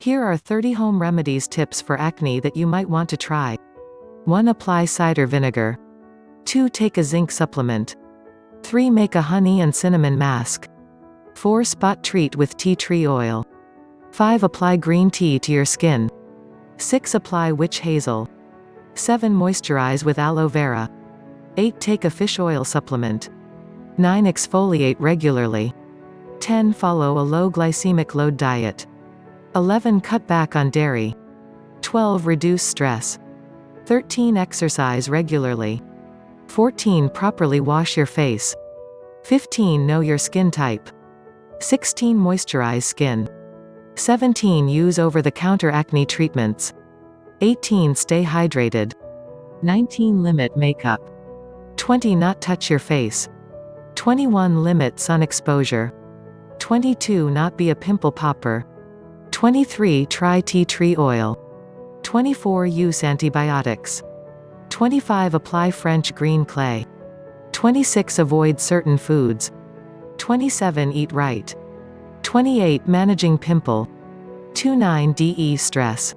Here are 30 home remedies tips for acne that you might want to try. 1. Apply cider vinegar. 2. Take a zinc supplement. 3. Make a honey and cinnamon mask. 4. Spot treat with tea tree oil. 5. Apply green tea to your skin. 6. Apply witch hazel. 7. Moisturize with aloe vera. 8. Take a fish oil supplement. 9. Exfoliate regularly. 10. Follow a low glycemic load diet. 11. Cut back on dairy. 12. Reduce stress. 13. Exercise regularly. 14. Properly wash your face. 15. Know your skin type. 16. Moisturize skin. 17. Use over-the-counter acne treatments. 18. Stay hydrated. 19. Limit makeup. 20. Not touch your face. 21. Limit sun exposure. 22. Not be a pimple popper. 23. Try tea tree oil. 24. Use antibiotics. 25. Apply French green clay. 26. Avoid certain foods. 27. Eat right. 28. Managing pimple. 29. De stress.